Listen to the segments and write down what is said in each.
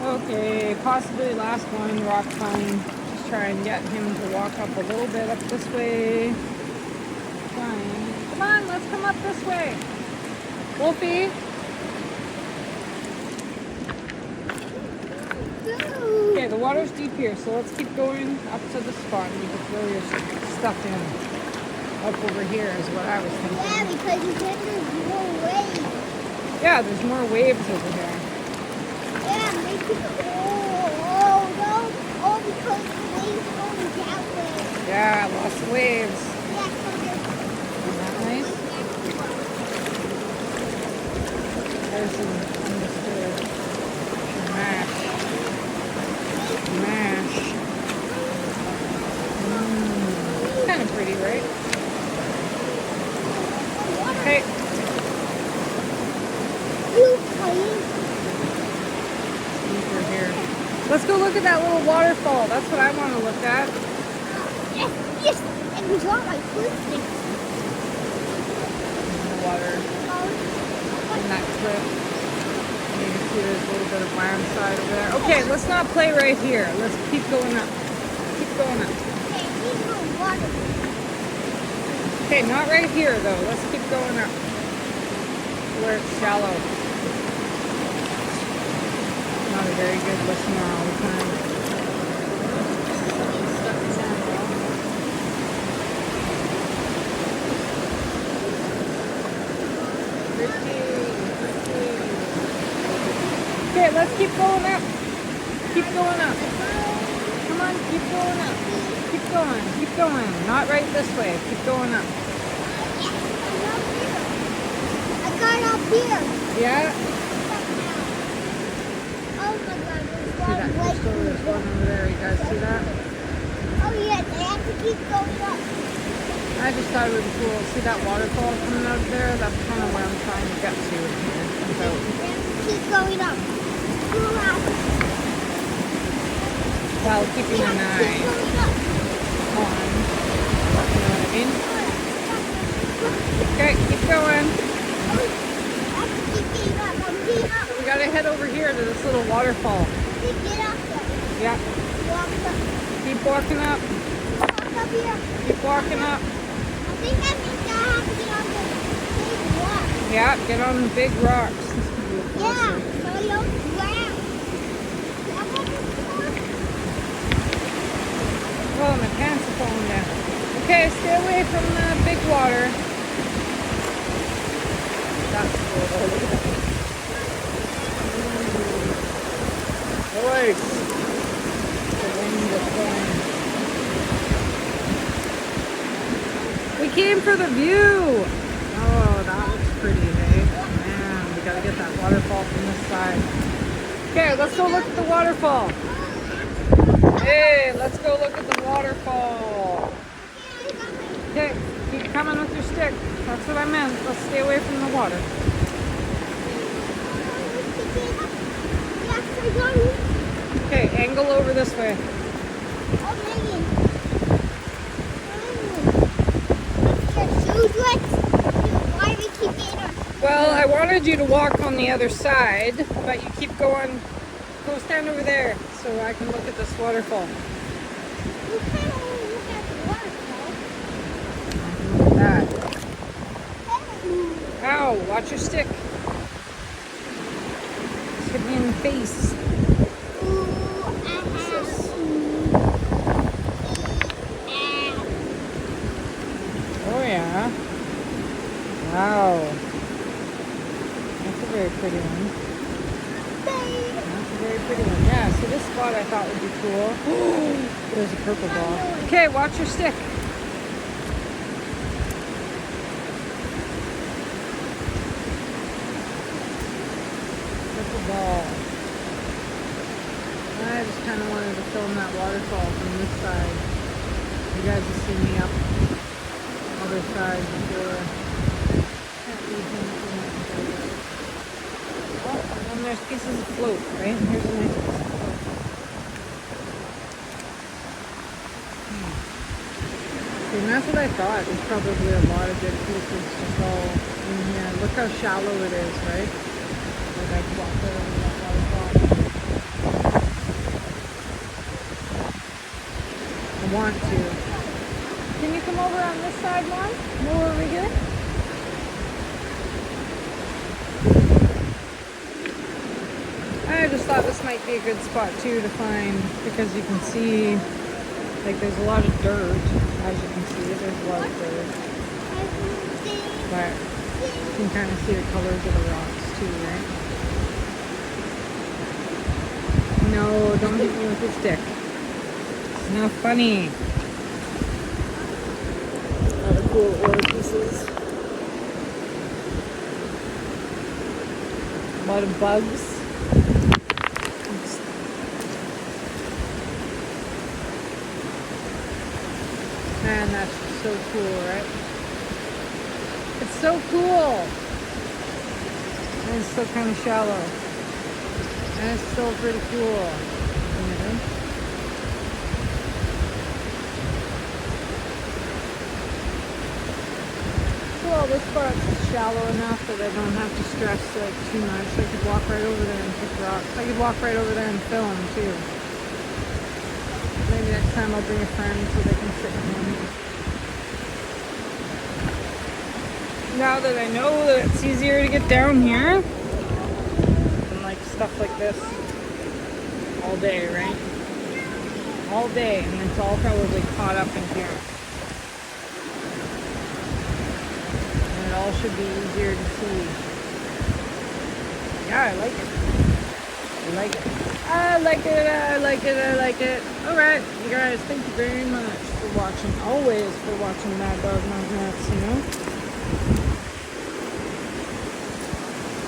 Okay, possibly last one, rock climb. Just try and get him to walk up a little bit up this way. Trying. Come on, let's come up this way. Wolfie. Okay, the water's deep here, so let's keep going up to the spot and you can throw your stuff in. Up over here is what I was thinking. Yeah, because you said there's more waves. Yeah, there's more waves over here. Yeah, make it. No. Oh, because the waves are going that way. Yeah, lots of waves. Yeah, so there's. Isn't that nice? There's some understood mash. Mash. Kind of pretty, right? Okay. Deeper here. Let's go look at that little waterfall. That's what I want to look at. Yes. And we got my foot stick. The water in that cliff. You can see there's a little bit of landside over there. Okay, let's not play right here. Let's keep going up. Keep going up. Okay, these are water. Okay, not right here though. Let's keep going up. Where it's shallow. Not a very good listener all the time. Okay, let's keep going up. Keep going up. Come on, keep going up. Keep going. Keep going. Not right this way. Keep going up. I got up here. Yeah? Oh my God, See that crystal? There's one over there. You guys see that? Oh yeah, they have to keep going up. I just thought it would be cool. See that waterfall coming out there? That's kind of where I'm trying to get to. Here. So, They have to keep going up. while keeping an eye on, you know what I mean? Okay, keep going. So we gotta head over here to this little waterfall. Yeah. Keep walking up. Keep walking up. Yeah, get on the big rocks. This could be a closer. Oh, my pants are falling down. Okay, stay away from the big water. That's cool. Nice. The wind is blowing. We came for the view. Oh, that looks pretty, hey? Man, we gotta get that waterfall from this side. Okay, let's go look at the waterfall. Hey, let's go look at the waterfall. Okay, keep coming with your stick. That's what I meant. Let's stay away from the water. Okay, angle over this way. Well, I wanted you to walk on the other side, but you keep going. Go stand over there so I can look at this waterfall. You can't only look at the waterfall. Look at that. Ow, watch your stick. It's hit me in the face. What's this? Oh yeah. Wow. That's a very pretty one. That's a very pretty one. Yeah, so this spot I thought would be cool. There's a purple ball. Okay, watch your stick. Purple ball. I just kind of wanted to film that waterfall from this side. You guys will see me up other side before. Can't leave him too much. Oh, and then there's pieces of float, right? Here's a nice piece of float. See, and that's what I thought. There's probably a lot of good pieces just all in here. Look how shallow it is, right? Like I walked over that waterfall. want to. Can you come over on this side, Mom? More over here? I just thought this might be a good spot too to find, because you can see, like, there's a lot of dirt. As you can see, there's a lot of dirt. But you can kind of see the colors of the rocks too, right? No, don't hit me with the stick. It's not funny. A lot of cool ore pieces. A lot of bugs. Man, that's so cool, right? It's so cool. And it's still kind of shallow. And it's still pretty cool. Well, this part's shallow enough that I don't have to stress like too much. I could walk right over there and pick rocks. I could walk right over there and film too. Maybe next time I'll bring a friend so they can sit with me. Now that I know that it's easier to get down here, and like stuff like this all day, right? All day, and it's all probably caught up in here. And it all should be easier to see. Yeah, I like it. I like it. I like it, I like it, I like it. Alright, you guys, thank you very much for watching. Always for watching Mad Dog Nuts, you know?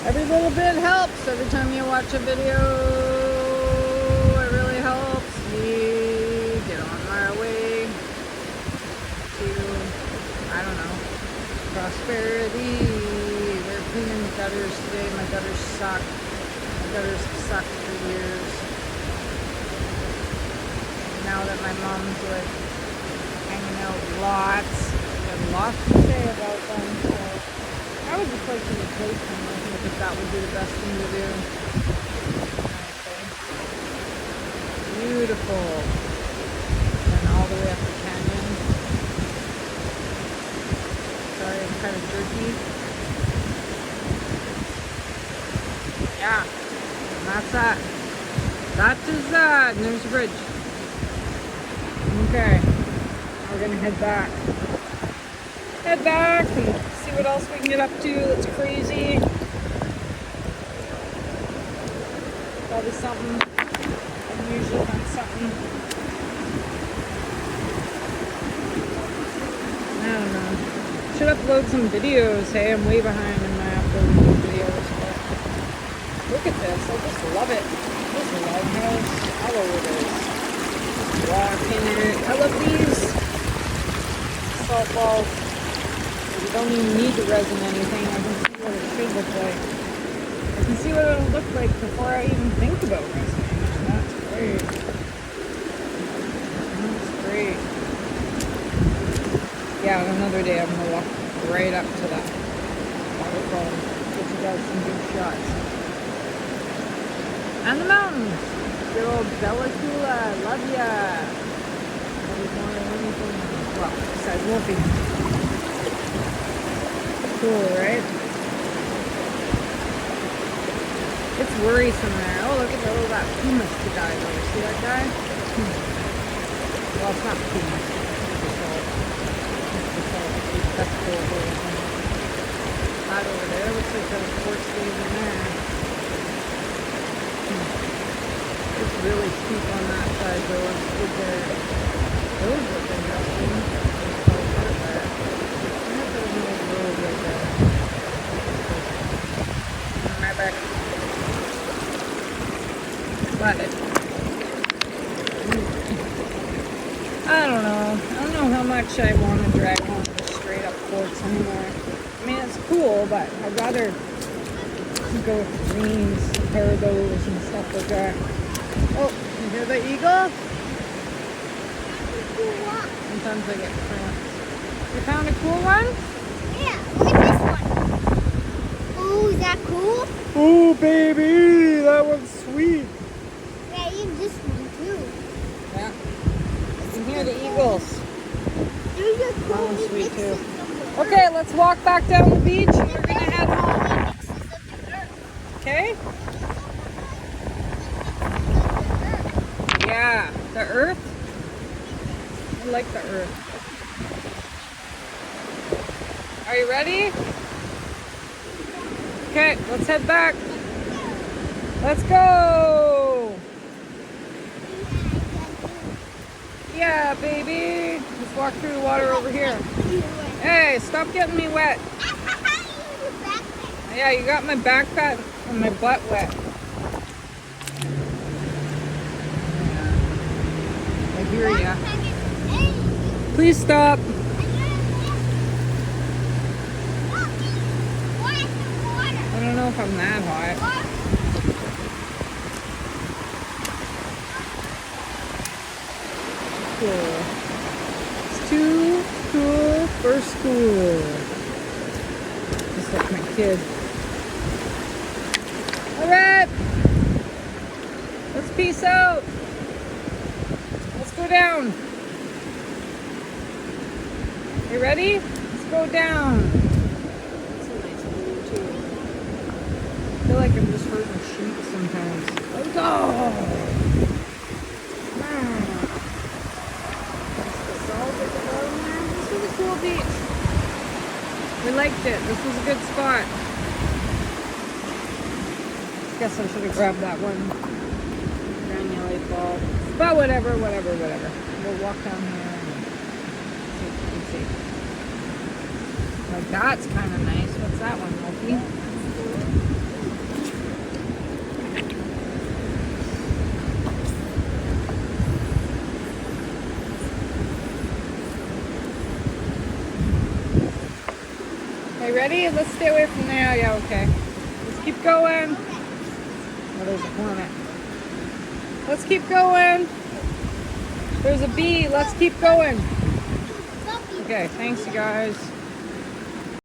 Every little bit helps. Every time you watch a video, it really helps me get on my way to, I don't know, prosperity. They're cleaning the gutters today. My gutters suck. My gutters have sucked for years. Now that my mom's like hanging out lots, I have lots to say about them. So I would just like to replace them. I think that would be the best thing to do. Okay. Beautiful. And all the way up the canyon. Sorry, it's kind of jerky. Yeah. And that's that. That is that. And there's the bridge. Okay. We're gonna head back. Head back and see what else we can get up to that's crazy. Probably something. I've usually done something. I don't know. Should upload some videos. Hey, I'm way behind in my uploading videos. But look at this. I just love it. This lighthouse. I love it. Walk in it. I love these salt walls. You don't even need to resin anything. I can see what it should look like. I can see what it'll look like before I even think about resining. That's great. That's great. Yeah, another day I'm going to walk right up to that waterfall. Get you guys some good shots. And the mountains. Good old Bella Coola. Love ya. Always wanted anything. Well, besides Wolfie. Cool, right? It's worrisome there. Oh, look at all that pumas to die there. See that guy? Well, it's not pumas. That's cool. That over there looks like there's four stays in there. It's really steep on that side though. It's good there. Those look interesting. It's all part there. I wonder if there's an old road right there. Right back. But I don't know. I don't know how much I want to drag on the straight up quartz anymore. I mean, it's cool, but I'd rather go with greens, paragos, and stuff like that. Oh, you hear the eagle? Sometimes I get cramps. You found a cool one? Yeah, look at this one. Oh, is that cool? Oh, baby, that one's sweet. Yeah, even this one too. Yeah. You can hear the eagle Skittles. Do your That one's Chloe sweet mixes too. of the Okay, earth. let's walk back down the beach and we're gonna head home. Chloe mixes of the earth. Okay? Mixes of the earth. Yeah. The earth? I like the earth. Are you ready? Okay, let's head back. Let's go! Yeah, baby. Let's walk through the water over here. Hey, stop getting me wet. Yeah, you got my backpack and my butt wet. I hear ya. Please stop. I don't know if I'm that hot. Cool. It's too cool for school. Just like my kid. Alright. Let's peace out. Let's go down. You ready? Let's go down. That's a nice view too. I feel like I'm just hurting sheep sometimes. Let's go. This was a cool beach. We liked it. This was a good spot. Guess I should have grabbed that one granulate ball. But whatever. We'll walk down here and see what we can see. Like that's kind of nice. What's that one, Loki? Okay, ready? Let's stay away from there. Yeah, okay. Let's keep going. Oh, there's a hornet. Let's keep going. There's a bee. Let's keep going. Okay, thanks you guys.